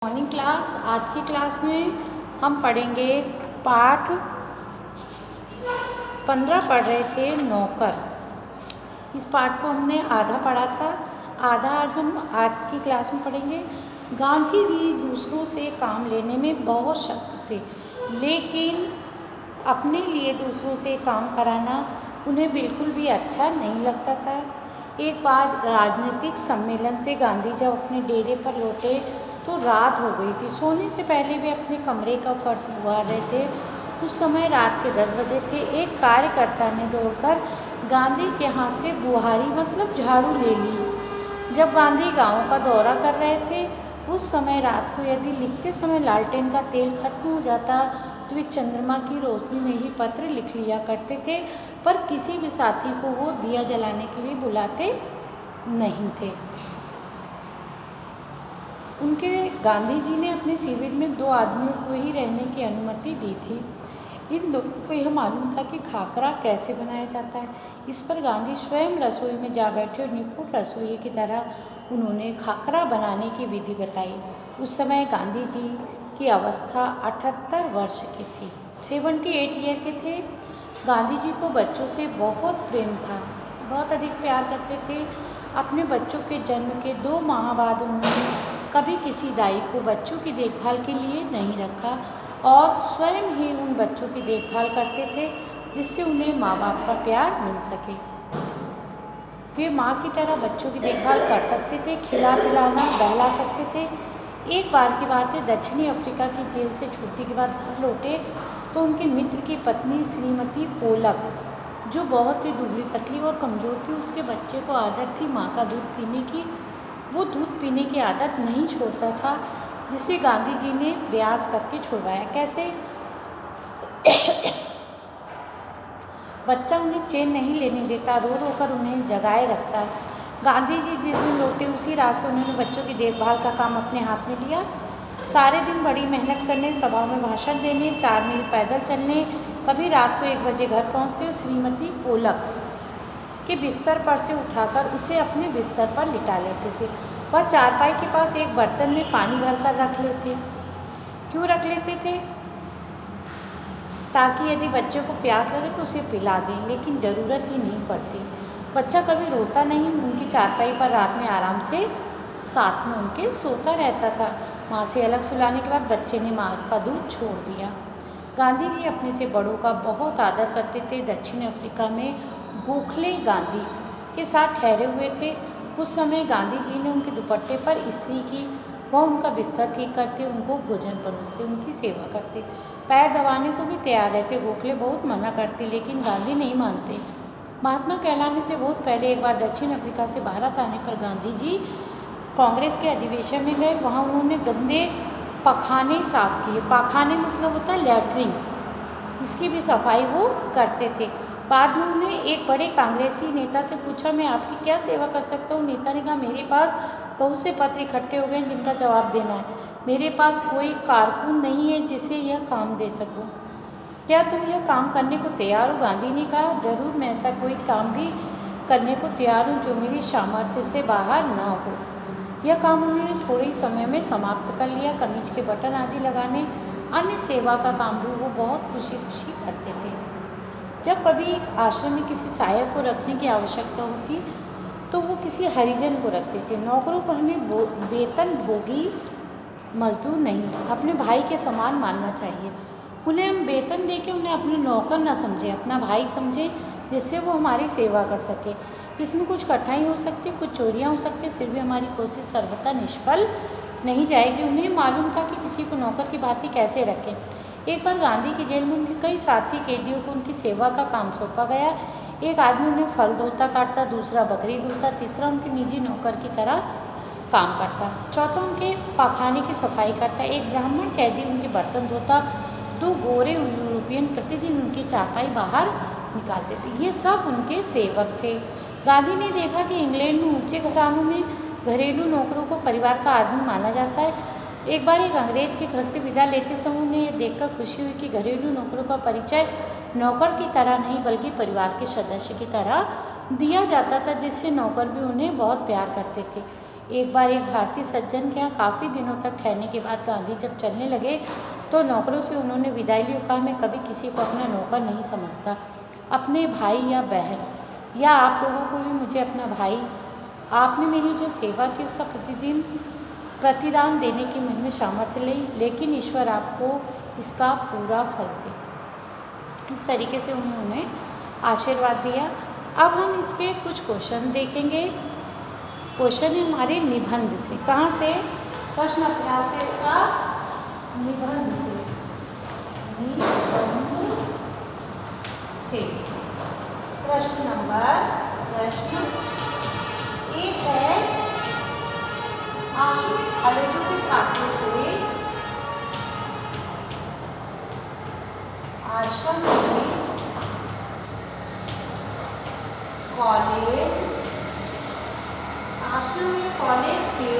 Morning class. आज की class में हम पढ़ेंगे पाठ 15 पढ़ रहे थे नौकर। इस पाठ को हमने आधा पढ़ा था, आधा आज की क्लास में पढ़ेंगे। गांधी जी दूसरों से काम लेने में बहुत सख्त थे, लेकिन अपने लिए दूसरों से काम कराना उन्हें बिल्कुल भी अच्छा नहीं लगता था। एक बार राजनीतिक सम्मेलन से गांधी जब अपने डेरे पर लौटे तो रात हो गई थी। सोने से पहले वे अपने कमरे का फर्श बुआ रहे थे। उस समय रात के 10 बजे थे। एक कार्यकर्ता ने दौड़कर गांधी के हाथ से बुहारी मतलब झाड़ू ले ली। जब गांधी गांव का दौरा कर रहे थे उस समय रात को यदि लिखते समय लालटेन का तेल खत्म हो जाता तो वे चंद्रमा की रोशनी में ही पत्र लिख लिया करते थे, पर किसी भी साथी को वो दिया जलाने के लिए बुलाते नहीं थे। उनके गांधी जी ने अपने शिविर में 2 आदमियों को ही रहने की अनुमति दी थी। इन लोगों को यह मालूम था कि खाकरा कैसे बनाया जाता है। इस पर गांधी स्वयं रसोई में जा बैठे और निपुण रसोई की तरह उन्होंने खाकरा बनाने की विधि बताई। उस समय गांधी जी की अवस्था 78 वर्ष की थी, 78 ईयर के थे। गांधी जी को बच्चों से बहुत प्रेम था, बहुत अधिक प्यार करते थे। अपने बच्चों के जन्म के 2 माह बाद उन्होंने कभी किसी दाई को बच्चों की देखभाल के लिए नहीं रखा और स्वयं ही उन बच्चों की देखभाल करते थे जिससे उन्हें माँ बाप का प्यार मिल सके। वे माँ की तरह बच्चों की देखभाल कर सकते थे, खिला पिलाना बहला सकते थे। एक बार की बात है, दक्षिणी अफ्रीका की जेल से छुट्टी के बाद घर लौटे तो उनके मित्र की पत्नी श्रीमती पोलक, जो बहुत ही दुबली पतली और कमज़ोर थी, उसके बच्चे को आदत थी माँ का दूध पीने की। वो दूध पीने की आदत नहीं छोड़ता था, जिसे गांधी जी ने प्रयास करके छुड़वाया। कैसे? बच्चा उन्हें चैन नहीं लेने देता, रो रो कर उन्हें जगाए रखता। गांधी जी जिस दिन लौटे उसी रात से उन्होंने बच्चों की देखभाल का काम अपने हाथ में लिया। सारे दिन बड़ी मेहनत करने, सभा में भाषण देने, 4 मील पैदल चलने, कभी रात को 1 बजे घर पहुँचते और श्रीमती पोलक के बिस्तर पर से उठाकर उसे अपने बिस्तर पर लिटा लेते थे। वह चारपाई के पास एक बर्तन में पानी भरकर रख लेते। क्यों रख लेते थे? ताकि यदि बच्चे को प्यास लगे तो उसे पिला दें, लेकिन ज़रूरत ही नहीं पड़ती। बच्चा कभी रोता नहीं, उनकी चारपाई पर रात में आराम से साथ में उनके सोता रहता था। माँ से अलग सुलाने के बाद बच्चे ने माँ का दूध छोड़ दिया। गांधी जी अपने से बड़ों का बहुत आदर करते थे। दक्षिण अफ्रीका में गोखले गांधी के साथ ठहरे हुए थे। उस समय गांधी जी ने उनके दुपट्टे पर इस्त्री की। वह उनका बिस्तर ठीक करते, उनको भोजन परोसते, उनकी सेवा करते, पैर दबाने को भी तैयार रहते। गोखले बहुत मना करते, लेकिन गांधी नहीं मानते। महात्मा कहलाने से बहुत पहले एक बार दक्षिण अफ्रीका से भारत आने पर गांधी जी कांग्रेस के अधिवेशन में गए। वहाँ उन्होंने गंदे पखाने साफ किए। पखाने मतलब होता है लैट्रिन, इसकी भी सफाई वो करते थे। बाद में उन्हें एक बड़े कांग्रेसी नेता से पूछा, मैं आपकी क्या सेवा कर सकता हूँ? नेता ने कहा, मेरे पास बहुत से पत्र इकट्ठे हो गए जिनका जवाब देना है। मेरे पास कोई कारकुन नहीं है जिसे यह काम दे सकूं। क्या तुम यह काम करने को तैयार हो? गांधी ने कहा, जरूर, मैं ऐसा कोई काम भी करने को तैयार हूँ जो मेरी सामर्थ्य से बाहर न हो। यह काम उन्होंने थोड़े ही समय में समाप्त कर लिया। कमीज के बटन आदि लगाने, अन्य सेवा का काम भी वो बहुत खुशी खुशी करते थे। जब कभी आश्रम में किसी सहायक को रखने की आवश्यकता होती तो वो किसी हरिजन को रखते थे। नौकरों को हमें वेतन भोगी मजदूर नहीं, अपने भाई के समान मानना चाहिए। उन्हें हम वेतन देके उन्हें अपने नौकर न समझें, अपना भाई समझें, जिससे वो हमारी सेवा कर सके। इसमें कुछ कठिनाई हो सकती, कुछ चोरियाँ हो सकती, फिर भी हमारी कोशिश सर्वथा निष्फल नहीं जाएगी। उन्हें मालूम था कि किसी को नौकर की भांति कैसे रखें। एक बार गांधी की जेल में उनके कई साथी कैदियों को उनकी सेवा का काम सौंपा गया। एक आदमी उन्हें फल धोता काटता, दूसरा बकरी धोता, तीसरा उनके निजी नौकर की तरह काम करता, चौथा उनके पाखाने की सफाई करता। एक ब्राह्मण कैदी उनके बर्तन धोता। 2 गोरे यूरोपियन प्रतिदिन उनकी चारपाई बाहर निकालते थे। ये सब उनके सेवक थे। गांधी ने देखा कि इंग्लैंड में ऊंचे घरानों में घरेलू नौकरों को परिवार का आदमी माना जाता है। एक बार एक अंग्रेज के घर से विदा लेते समय उन्हें यह देखकर खुशी हुई कि घरेलू नौकरों का परिचय नौकर की तरह नहीं बल्कि परिवार के सदस्य की तरह दिया जाता था, जिससे नौकर भी उन्हें बहुत प्यार करते थे। एक बार एक भारतीय सज्जन के यहाँ काफ़ी दिनों तक ठहरने के बाद गांधी जब चलने लगे तो नौकरों से उन्होंने विदाई ली और कहा, मैं कभी किसी को अपना नौकर नहीं समझता। अपने भाई या बहन या आप लोगों को भी मुझे अपना भाई, आपने मेरी जो सेवा की उसका प्रतिदान देने की मुझ में सामर्थ्य ली, लेकिन ईश्वर आपको इसका पूरा फल दे। इस तरीके से उन्होंने आशीर्वाद दिया। अब हम इसके कुछ क्वेश्चन देखेंगे। क्वेश्चन है हमारे निबंध से। कहाँ से? प्रश्न अभ्यास है इसका निबंध से। निबंध से प्रश्न एक है, आश्रम कॉलेजों के छात्रों से आश्रम में कॉलेज के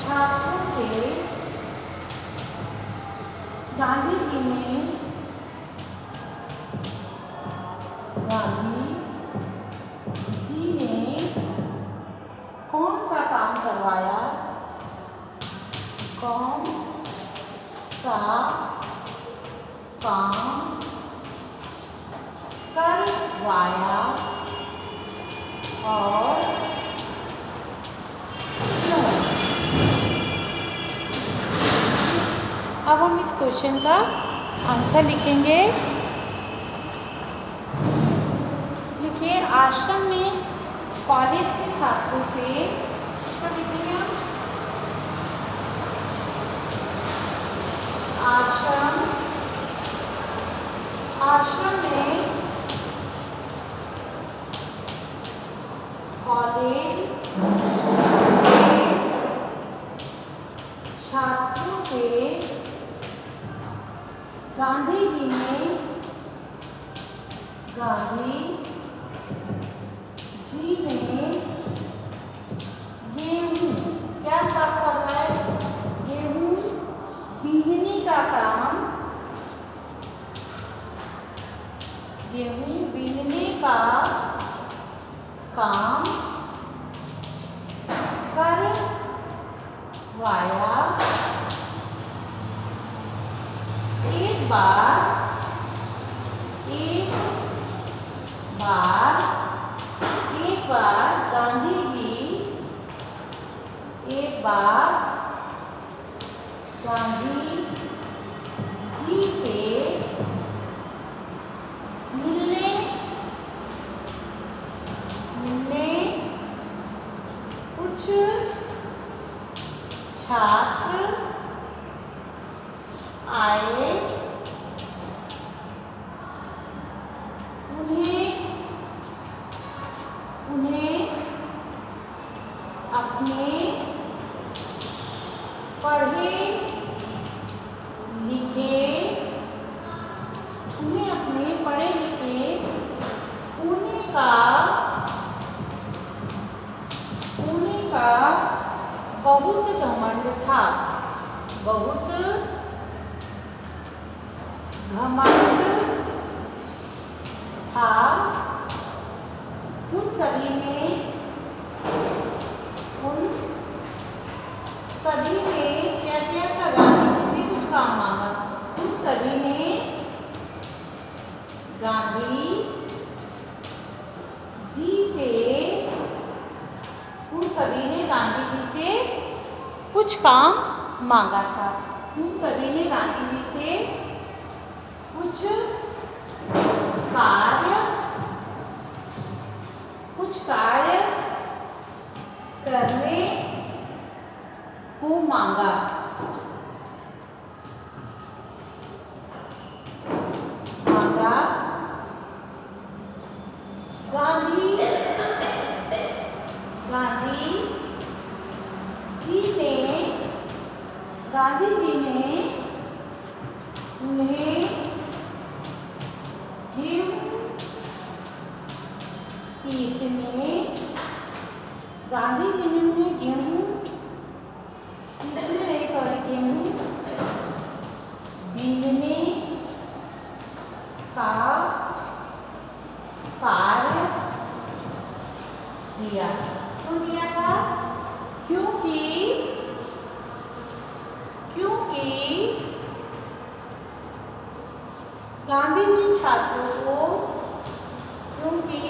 छात्रों से गांधी जी ने कौन सा काम करवाया? कौन सा काम करवाया और क्यों? अब हम इस क्वेश्चन का आंसर लिखेंगे। लिखिए, आश्रम में कॉलेज के छात्रों से, क्या लिखेंगे आप? आश्रम में कॉलेज के छात्रों से गांधी जी ने गेहूं, क्या साफ कर रहा है? गेहूं बीनने का काम, गेहूं बीनने का काम करवाया। एक बार गांधी जी से मिलने कुछ छात्र आए। उन्हें अपने पढ़े लिखे पुणे का बहुत घमंड था। उन सभी ने क्या किया था? गांधी जी से कुछ काम मांगा। उन सभी ने गांधी जी से कुछ काम मांगा था। उन सभी ने गांधी जी से कुछ कार्य करने को मांगा। गांधी जी ने उन्हें गेहूं पीसने, गेहूं बीनने का कार्य गांधी जी छात्रों को, क्योंकि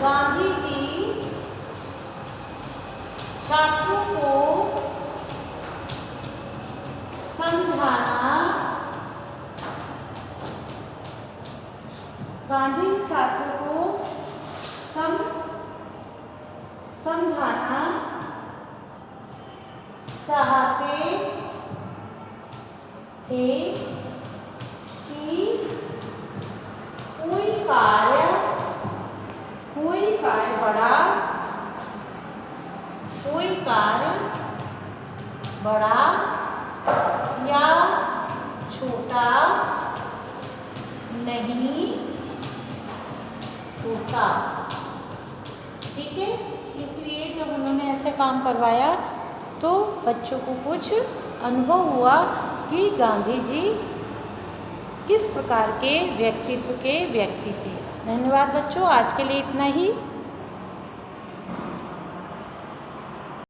गांधी जी छात्रों को समझाना, गांधी जी छात्रों को समझाना चाहते थे कि कोई कार्य बड़ा या छोटा नहीं होता। ठीक है, इसलिए जब उन्होंने ऐसे काम करवाया तो बच्चों को कुछ अनुभव हुआ कि गांधी जी किस प्रकार के व्यक्तित्व के व्यक्ति थे। धन्यवाद बच्चों, आज के लिए इतना ही।